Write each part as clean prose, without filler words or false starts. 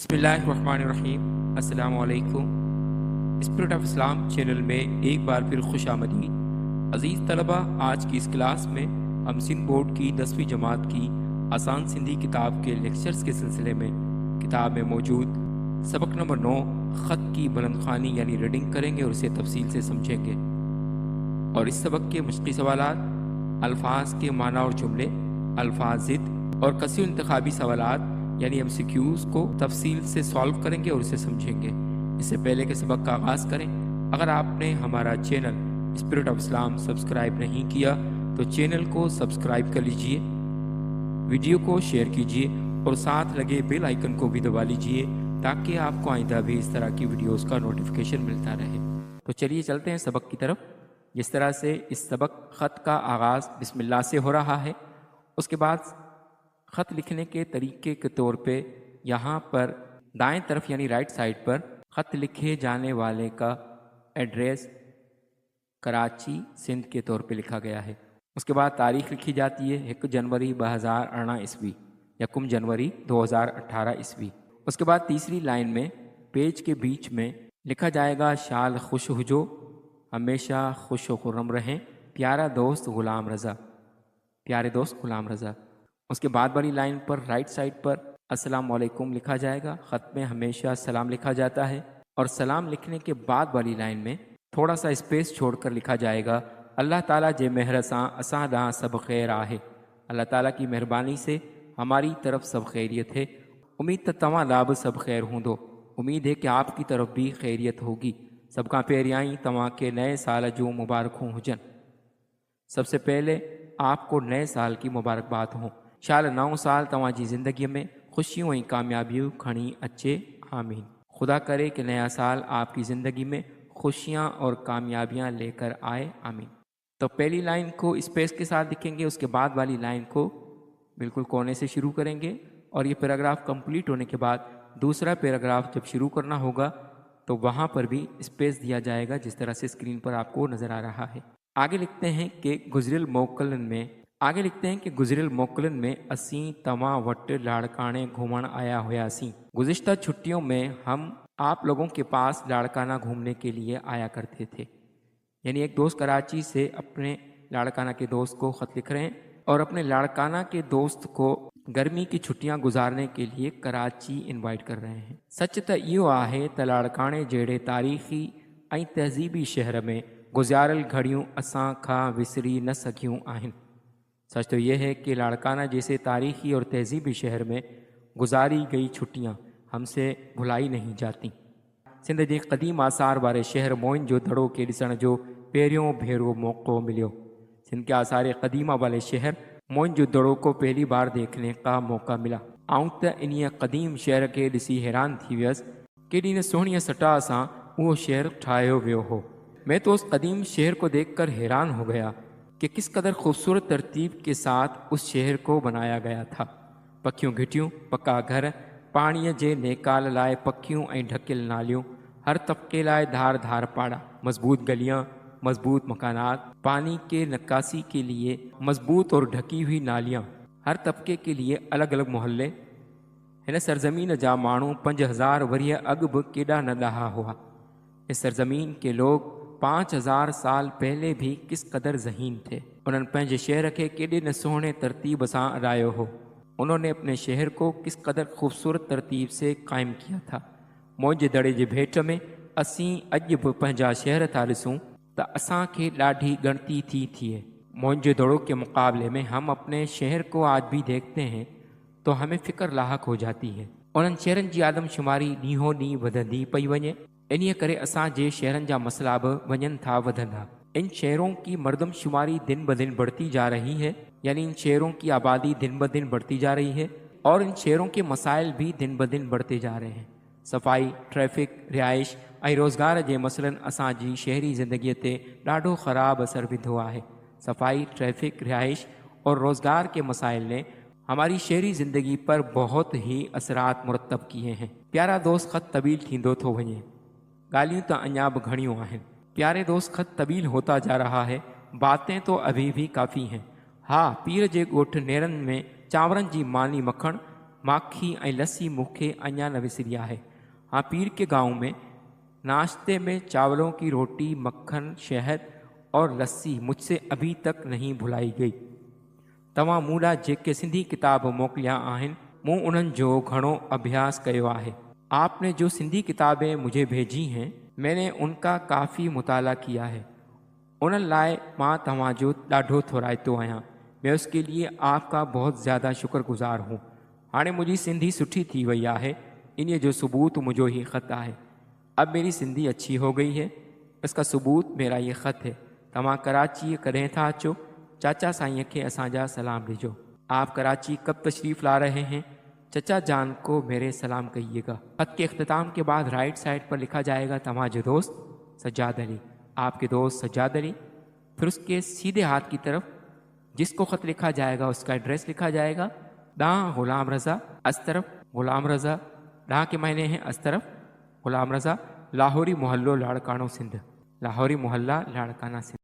बिस्मिल्लाहिर्रहमानिर्रहीम। अस्सलाम वालेकुम। स्पिरिट ऑफ इस्लाम चैनल में एक बार फिर खुश आमदीद। अज़ीज़ तलबा, आज की इस क्लास में हम सिंध बोर्ड की 10वीं जमात की आसान सिंधी किताब के लेक्चर्स के सिलसिले में किताब में मौजूद सबक नंबर 9 ख़त की बुलंदखानी यानी रीडिंग करेंगे और इसे तफसील से समझेंगे। और इस सबक के मुश्किल सवालात, अल्फाज के माना और जुमले, अल्फाज ज़िद और कसीर इंतखाबी सवालात यानी MCQs को तफसील से सॉल्व करेंगे और इसे समझेंगे। इससे पहले के सबक का आगाज़ करें, अगर आपने हमारा channel spirit of Islam subscribe नहीं किया तो चैनल को सब्सक्राइब कर लीजिए, वीडियो को शेयर कीजिए और साथ लगे बेल आइकन को भी दबा लीजिए ताकि आपको आइंदा भी इस तरह की वीडियोस का नोटिफिकेशन मिलता रहे। तो चलिए चलते हैं सबक की तरफ। जिस तरह से इस सबक ख़त का आगाज़ बिस्मिल्लाह से हो रहा है, उसके बाद ख़त लिखने के तरीके के तौर पे यहाँ पर दाएं तरफ यानी राइट साइड पर ख़त लिखे जाने वाले का एड्रेस कराची सिंध के तौर पे लिखा गया है। उसके बाद तारीख़ लिखी जाती है 1 जनवरी 2018 ईस्वी या 1 जनवरी 2018 ईस्वी। उसके बाद तीसरी लाइन में पेज के बीच में लिखा जाएगा शाल खुश हुजो, हमेशा खुश व खुर्रम रहें, प्यारा दोस्त ग़ुलाम रज़ा, प्यारे दोस्त ग़ुलाम रज़ा। उसके बाद वाली लाइन पर राइट साइड पर अस्सलाम वालेकुम लिखा जाएगा। ख़त में हमेशा सलाम लिखा जाता है और सलाम लिखने के बाद वाली लाइन में थोड़ा सा स्पेस छोड़कर लिखा जाएगा अल्लाह ताला जे मेहर सां असां ॾांहुं सब खैर आहे, अल्लाह ताला की मेहरबानी से हमारी तरफ सब खैरियत है। उम्मीद त तव्हां ला बि सब खैर हूंदो, उम्मीद है कि आपकी तरफ भी खैरियत होगी। सबका पहिरियां तव्हां के नए साल जूं मुबारकूं हुजन। सबसे पहले आपको नए साल की मुबारकबाद हो। शाल नओं साल तव्हांजी ज़िंदगीअ में ख़ुशियों ऐं कामयाबियूं खणी अचे, आमीन। खुदा करे कि नया साल आपकी ज़िंदगी में खुशियाँ और कामयाबियाँ लेकर आए, आमीन। तो पहली लाइन को स्पेस के साथ लिखेंगे, उसके बाद वाली लाइन को बिल्कुल कोने से शुरू करेंगे और ये पैराग्राफ कंप्लीट होने के बाद दूसरा पैराग्राफ जब शुरू करना होगा तो वहाँ पर भी स्पेस दिया जाएगा, जिस तरह से स्क्रीन पर आपको नज़र आ रहा है। आगे लिखते हैं कि गुज़िरियल मोकलन में असीं तव्हां वटि लाड़काने घूमण आया हुआसीं। गुज़िश्ता छुट्टियों में हम आप लोगों के पास लाड़काना घूमने के लिए आया करते थे। यानी एक दोस्त कराची से अपने लाड़काना के दोस्त को ख़त लिख रहे हैं और अपने लाड़काना के दोस्त को गर्मी की छुट्टियां गुजारने के लिए कराची इनवाइट कर रहे हैं। सच त इहो आहे त लाड़काने जहिड़े तारीख़ी ऐं तहज़ीबी शहर में गुज़ारियल घड़ियूं असां खां विसरी न सघियूं आहिनि। सच तो यह है कि लाड़काना जैसे तारीख़ी और तहज़ीबी शहर में गुजारी गई छुट्टियां हमसे भुलाई नहीं जाती। सिंध जे क़दीम आसार वारे शहर मोइन जो दड़ो के ॾिसण जो पहिरियों भेरो मौक़ो मिलियो। सिंध के आसार क़दीमा वाले शहर मोइन जो दड़ो को पहली बार देखने का मौका मिला। आऊं त इन्हीअ क़दीम शहर के ॾिसी हैरान थी वियसि, केॾी न सुहिणीअ सटा सां उहो शहर ठाहियो वियो हो। मैं तो उस कदीम शहर को देखकर हैरान हो गया कि किस कदर खूबसूरत तरतीब के साथ उस शहर को बनाया गया था। पखियूं घिटियूं, पक्का घर, पाणीअ जे नेकाल लाइ पखियूं ऐं ढकियल नालियूं, हर तबके लाइ धार धार पाड़ा, मजबूत गलियां, मजबूत मकानात, पानी के निकासी के लिए मजबूत और ढकी हुई नालियां, हर तबके के लिए अलग अलग मोहल्ले। हिन सरजमीन जा माण्हू 5000 वरिय अॻु बि केॾा न ॾाहा हुआ। इस सरजमीन के लोग 5000 साल पहले भी किस कदर ज़हीन थे। उन्होंने पंहिंजे शहर के केॾे न सुहिणे तरतीब सां अॾायो हो। उन्होंने अपने शहर को किस कदर खूबसूरत तरतीब से कायम किया था। मौज दड़े जे भेट में असीं अॼु बि पंहिंजा शहर था ॾिसूं त असांखे ॾाढी गणती थी थिए। मौज दड़ों के मुकाबले में हम अपने शहर को आज भी देखते हैं तो हमें फ़िक्र लाहक हो जाती है। उन्हनि शहरनि जी आदमशुमारी ॾींहों ॾींहुं वधंदी पई वञे। इन्हीअ करे असांजे शहरनि जा मसला बि वञनि था वधंदा। इन शहरों की मर्दमशुमारी दिन ब दिन बढ़ती जा रही है, यानी इन शहरों की आबादी दिन ब दिन बढ़ती जा रही है और इन शहरों के मसाइल भी दिन ब दिन बढ़ते जा रहे हैं। सफ़ाई, ट्रैफ़िक, रिहाइश ऐं रोज़गार जे मसइलनि असांजी शहरी ज़िंदगीअ ते ॾाढो ख़राब असर विधो आहे। सफ़ाई, ट्रैफ़िक, रिहाइश और रोज़गार के मसाइल ने हमारी शहरी ज़िंदगी पर बहुत ही असरात मुरतब किए हैं। प्यारा दोस्त ख़त तबील थींदो थो वञे, गालियों तो अञा भी घणियों आहिनि। प्यारे दोस्त ख़त तबील होता जा रहा है, बातें तो अभी भी काफ़ी हैं। हाँ, पीर जे ॻोठ नेरनि में चांवरनि जी मानी मखण माखी ऐं लस्सी मूंखे अञा न विसरी आहे। हाँ, पीर के गांव में नाश्ते में चावलों की रोटी, मक्खन, शहद और लस्सी मुझसे अभी तक नहीं भुलाई गई। तव्हां मूं लाइ जेके सिंधी किताब मोकिलिया आहिनि, मूं उन्हनि जो घणो अभ्यास कयो आहे। आपने जो सिंधी किताबें मुझे भेजी हैं, मैंने उनका काफ़ी मुताला किया है। उन्हनि लाइ मां तव्हांजो ॾाढो थोराइतो आहियां। मैं उसके लिए आपका बहुत ज़्यादा शुक्रगुज़ार हूँ। हाणे मुंहिंजी सिंधी सुठी थी वई आहे, इन जो सबूत मुझो ही ख़त आहे। अब मेरी सिंधी अच्छी हो गई है, इसका सबूत मेरा ये ख़त है। तव्हां कराची कॾहिं था अचो? चाचा साईं के असांजा सलाम ॾिजो। आप कराची कब तशरीफ़ ला रहे हैं? चचा जान को मेरे सलाम कहिएगा। ख़त के अख्ताम के बाद राइट साइड पर लिखा जाएगा तव्हांजो दोस्त सज्जाद अली, आपके दोस्त सज्जाद अली। फिर उसके सीधे हाथ की तरफ जिसको ख़त लिखा जाएगा उसका एड्रेस लिखा जाएगा। दां गुलाम रज़ा अस्तरफ, गुलाम रज़ा दां के मायने हैं अस्तरफ, गुलाम रज़ा, लाहौरी मोहल्लो लाड़कानो सिंध, लाहौरी मोहल्ला लाड़काना सिंध।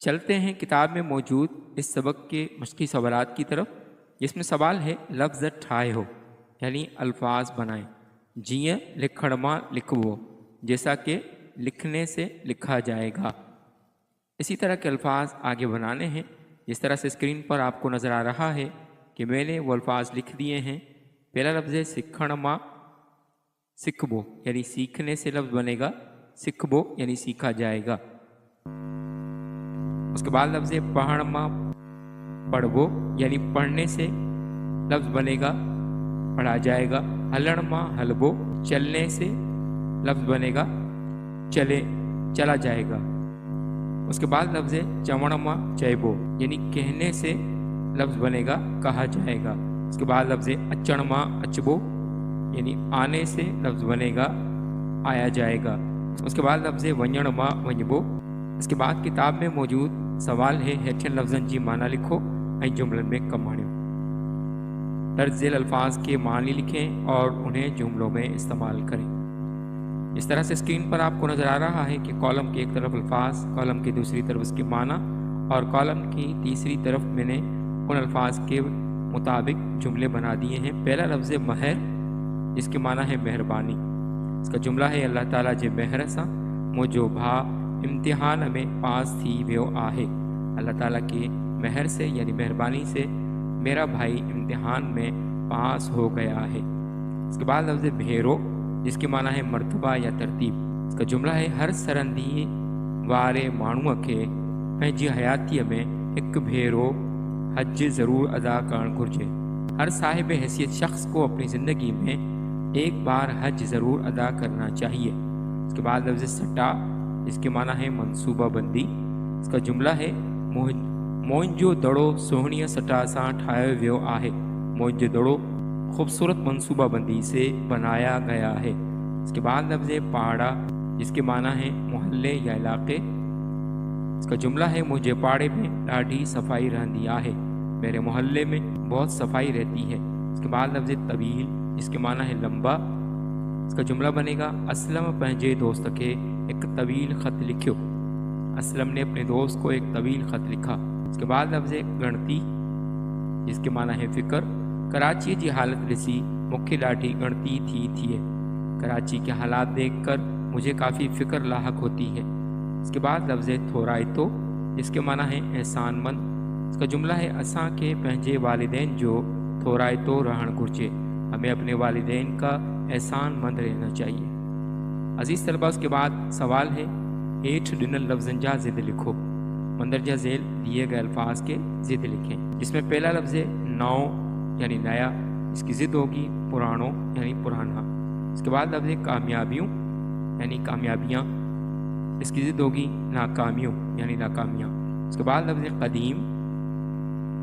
चलते हैं किताब में मौजूद इस सबक के मशक़ी सवालात की तरफ, जिसमें सवाल है लफ्ज़ ठाए हो, यानी अल्फाज बनाएं। जीअं लिखण मां लिखबो, जैसा कि लिखने से लिखा जाएगा। इसी तरह के अल्फाज आगे बनाने हैं। जिस तरह से स्क्रीन पर आपको नज़र आ रहा है कि मैंने वो अल्फाज लिख दिए हैं। पहला लफ्ज़ है सिखण मां सिखबो, यानी सीखने से लफ्ज़ बनेगा सिखबो, यानी सीखा जाएगा। उसके बाद लफ्ज़ है पढ़ण मां पढ़बो, यानी पढ़ने से लफ्ज़ बनेगा पढ़ा जाएगा। हलण मां हलबो, चलने से लफ्ज़ बनेगा चले चला जाएगा। उसके बाद लफ्ज़ है चवण मां चयबो, यानी कहने से लफ्ज़ बनेगा कहा जाएगा। उसके बाद लफ्ज़ है अचण मां अचबो, यानी आने से लफ्ज़ बनेगा आया जाएगा। उसके बाद लफ्ज़ है वञण मां वञबो। इसके बाद किताब में मौजूद सवाल है हेठियन लफ्ज़नि जी माना लिखो ऐं जुमलनि में कमु आणियो। दर्ज झेल अल्फाज के मानी लिखें और उन्हें जुमलों में इस्तेमाल करें। इस तरह से स्क्रीन पर आपको नज़र आ रहा है कि कॉलम की एक तरफ अल्फाज, कॉलम की दूसरी तरफ उसके माना और कॉलम की तीसरी तरफ मैंने उन अल्फाज के मुताबिक जुमले बना दिए हैं। पहला लफ्ज़ है महर, जिसके माना है मेहरबानी। इसका जुमला है अल्लाह ताला जे महर सां मुंहिंजो भाउ इम्तिहान में पास थी वियो आहे। अल्लाह ताला के महर से यानी मेहरबानी से मेरा भाई इम्तिहान में पास हो गया है। इसके बाद लफ्ज़ भेरो, जिसके माना है मर्तबा या तरतीब। इसका जुमला है हर सरंदी वारे माण्हूअ खे पंहिंजी हयातीअ में हिकु भेरो हज ज़रूर अदा करणु घुर्जे। हर साहिब हैसियत शख्स को अपनी ज़िंदगी में एक बार हज ज़रूर अदा करना चाहिए। इसके बाद लफ्ज़ सटा, इसके माना है मनसूबा बंदी। इसका जुमला है मोइंजो दड़ो सोहणीअ सटा सां ठाहियो वियो आहे। मोइंजो दड़ो खूबसूरत मनसूबा बंदी से बनाया गया है। इसके बाद लफ्ज़ पहाड़ा, जिसके माना है मोहल्ले या इलाके। इसका जुमला है मुझे पाड़े में ॾाढी सफ़ाई रहंदी आहे, मेरे मोहल्ले में बहुत सफाई रहती है। इसके बाद लफ्ज़ तवील, जिसके माना है लंबा। इसका जुमला बनेगा असलम पंहिंजे दोस्त के एक तवील ख़त लिखियो। असलम ने अपने दोस्त को एक तवील ख़त लिखा। इसके बाद लफ्ज़ गणती, जिसके माना है फ़िक्र। कराची जी हालत ॾिसी मूंखे ॾाढी गणती थी है। कराची के हालात देखकर मुझे काफ़ी फ़िक्र लाहक होती है। इसके बाद लफ्ज़ थोराइतो, जिसके माना है एहसानमंद। इसका जुमला है असां के पंहिंजे वालिदैन जो थोराइतो रहण घुर्जे, हमें अपने वालिदैन का एहसानमंद रहना चाहिए। अजीज़ तलबा, उसके बाद सवाल है हेठ ॾिनल लफ्ज़नि जा ज़िद लिखो। मंदरजा झेल दिए गए अल्फाज के ज़िद लिखें, जिसमें पहला लफ्ज़ नौ यानी नया, इसकी ज़िद होगी पुरानो यानी पुराना। इसके बाद लफ्ज़ कामयाबियों यानी कामयाबियाँ, इसकी ज़िद होगी नाकामियों यानी नाकामियाँ। इसके बाद लफ्ज़ कदीम,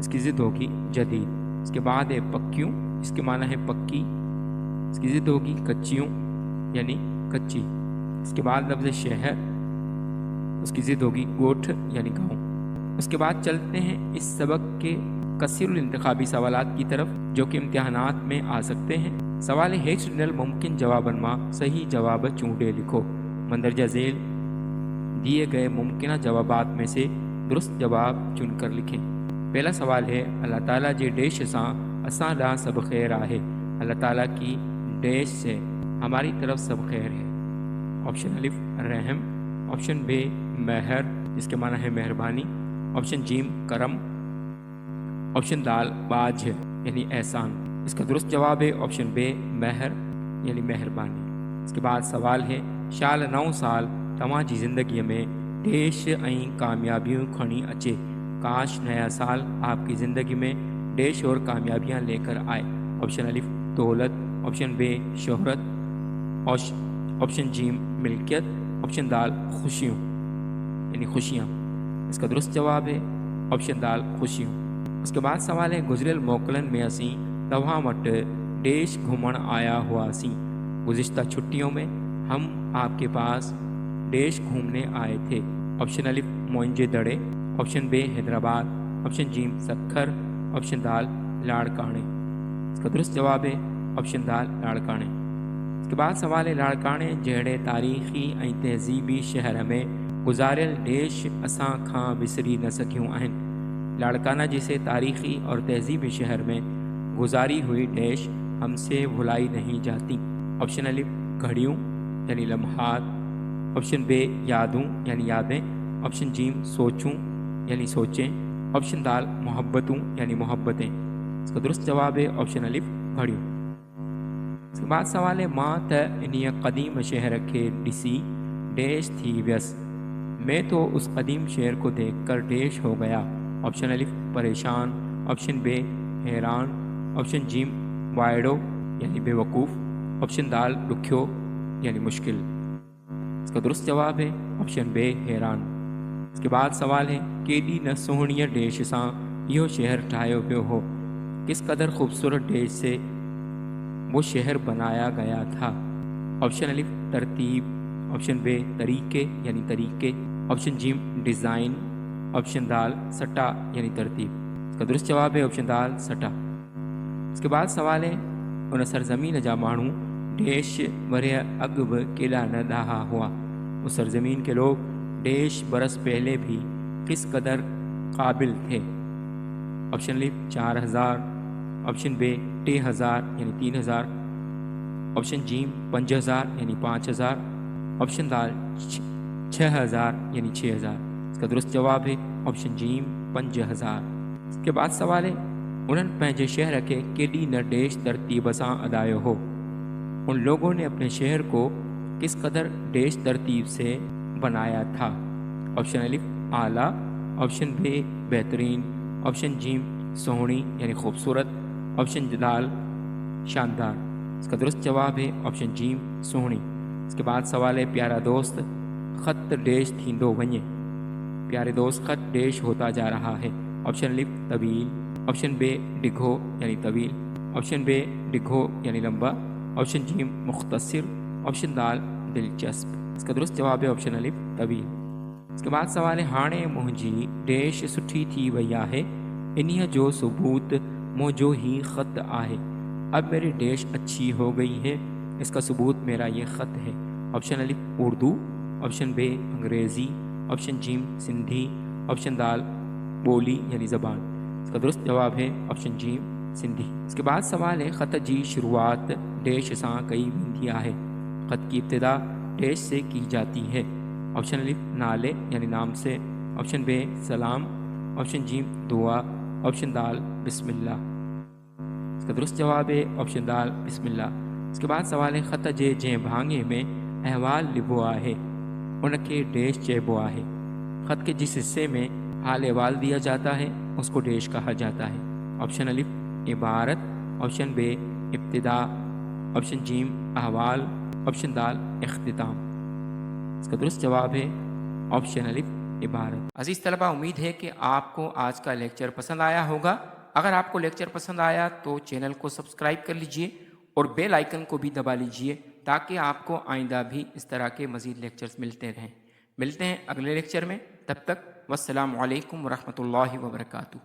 इसकी ज़िद होगी जदीद। इसके बाद है पक्कियों, इसके माना है पक्की, इसकी ज़िद होगी कच्चियों यानी कच्ची। इसके बाद लफ्ज़ शहर, उसकी ज़िद होगी गोठ यानी गाँव। उसके बाद चलते हैं इस सबक के कसीरुल इंतखाबी सवालात की तरफ, जो कि इम्तिहानात में आ सकते हैं। सवाल हेठ ॾिनल मुमकिन जवाबनि मां सही जवाब चूंडे लिखो। मंदरजा झेल दिए गए मुमकिन जवाबात में से दुरुस्त जवाब चुनकर लिखें। पहला सवाल है अल्लाह ताला जे डेश सां असां ॾांहुं सभु ख़ैर आहे। اللہ تعالیٰ کی ڈیش سے ہماری طرف سب خیر ہے۔ آپشن الف رحم، آپشن بے مہر جس کے معنی ہے مہربانی، آپشن جیم کرم، آپشن دال باج یعنی احسان۔ اس کا درست جواب ہے آپشن بے مہر یعنی مہربانی۔ اس کے بعد سوال ہے شال 9 سال تمہاں جی زندگی میں ڈیش ऐं کامیابیوں کھڑی اچے، کاش نیا سال آپ کی زندگی میں ڈیش اور کامیابیاں لے کر آئے۔ آپشن الف دولت، آپشن بے شہرت، آپشن جیم ملکیت، آپشن دال خوشیوں یعنی خوشیاں۔ اس کا درست جواب ہے آپشن دال خوشیوں۔ اس کے بعد سوال ہے گزریل موکلن میں اسیں تواں وٹ ڈیش گھومن آیا ہوا سی، گزشتہ چھٹیوں میں ہم آپ کے پاس ڈیش گھومنے آئے تھے۔ آپشن الف موئنجے دڑے، آپشن بے حیدرآباد، آپشن جیم سکھر، آپشن دال لاڑکانے۔ اس کا درست جواب ہے آپشن دال لاڑکانے۔ اس کے بعد سوال ہے لاڑکانے جہڑے تاریخی ऐं تہذیبی شہر میں گزارل ڈیش اساں کھاں وسری نہ سکیوں آہن۔ لاڑکانہ جیسے تاریخی اور تہذیبی شہر میں گزاری ہوئی ڈیش ہم سے بھلائی نہیں جاتی۔ آپشن الف گھڑیوں یعنی لمحات، آپشن بے یادوں یعنی یادیں، آپشن جیم سوچوں یعنی سوچیں، آپشن دال محبتوں یعنی محبتیں۔ اس کا درست جواب ہے آپشن الف گھڑیوں۔ اس کے بعد سوال ہے ماں ت انہی قدیم شہر کے ڈسی ڈیش تھی ویس، میں تو اس قدیم شہر کو دیکھ کر ڈیش ہو گیا۔ آپشن الف پریشان، آپشن بے حیران، آپشن جیم وائڑو یعنی بے وقوف، آپشن دال ڈکھیو یعنی مشکل۔ اس کا درست جواب ہے آپشن بے حیران۔ اس کے بعد سوال ہے کیڈی نہ سوہنی ڈیش ساں یہ شہر ٹھاہیو ویو ہو، کس قدر خوبصورت ڈیش سے وہ شہر بنایا گیا تھا۔ آپشن الف ترتیب، آپشن بے طریقے یعنی طریقے، آپشن جیم ڈیزائن، آپشن دال سٹا یعنی ترتیب۔ اس کا درست جواب ہے آپشن دال سٹا۔ اس کے بعد سوال ہے ان سرزمین جا مانو ڈیش ورے اگب کیلا نہ دہا ہوا، اس سرزمین کے لوگ ڈیش برس پہلے بھی کس قدر قابل تھے۔ آپشن الف 4000، آپشن بے 3000 یعنی 3000، آپشن جیم 5000 یعنی 5000، آپشن دال 6000 یعنی 6000۔ اس کا درست جواب ہے آپشن جیم 5000۔ اس کے بعد سوال ہے انہن پنجے شہر کے کیڈی نہ ڈیش ترتیب ساں ادایو ہو، ان لوگوں نے اپنے شہر کو کس قدر ڈیش ترتیب سے بنایا تھا۔ آپشن الف اعلیٰ، آپشن بے بہترین، آپشن جیم سوہنی یعنی خوبصورت، آپشن دال شاندار۔ اس کا درست جواب ہے آپشن جیم سوہنی۔ اس کے بعد سوال ہے پیارا دوست خط ڈیش تھیندو ونجے، پیارے دوست خط ڈیش ہوتا جا رہا ہے۔ آپشن الف طویل، آپشن بے ڈگھو یعنی طویل، آپشن بے ڈگھو یعنی لمبا، آپشن جیم مختصر، آپشن دال دلچسپ۔ اس کا درست جواب ہے آپشن الف طویل۔ اس کے بعد سوال ہے ہانے مجھے ڈیش سٹھی تھی وئی ہے، انہی جو ثبوت موجو ہی خط آہے، اب میری ڈیش اچھی ہو گئی ہے، اس کا ثبوت میرا یہ خط ہے۔ آپشن الف اردو، آپشن بے انگریزی، آپشن جیم سندھی، آپشن دال بولی یعنی زبان۔ اس کا درست جواب ہے آپشن جیم سندھی۔ اس کے بعد سوال ہے خط جی شروعات ڈیش ساں کئی ویندی ہے، خط کی ابتدا ڈیش سے کی جاتی ہے۔ آپشن الف نالے یعنی نام سے، آپشن بے سلام، آپشن جیم دعا، آپشن دال بسم اللہ۔ اس کا درست جواب ہے آپشن دال بسم اللہ۔ اس کے بعد سوال ہے خط جے جے بھانگے میں احوال لبو ہے، ان کے ڈیش چیبو ہے، خط کے جس حصے میں حال احوال دیا جاتا ہے اس کو ڈیش کہا جاتا ہے۔ آپشن الف عبارت، آپشن بے ابتدا، آپشن جیم احوال، آپشن دال اختتام۔ اس کا درست جواب ہے آپشن الف عبارت۔ عزیز طلبہ، امید ہے کہ آپ کو آج کا لیکچر پسند آیا ہوگا۔ اگر آپ کو لیکچر پسند آیا تو چینل کو سبسکرائب کر لیجئے اور بیل آئیکن کو بھی دبا لیجئے تاکہ آپ کو آئندہ بھی اس طرح کے مزید لیکچرز ملتے رہیں۔ ملتے ہیں اگلے لیکچر میں، تب تک والسلام علیکم ورحمۃ اللہ وبرکاتہ۔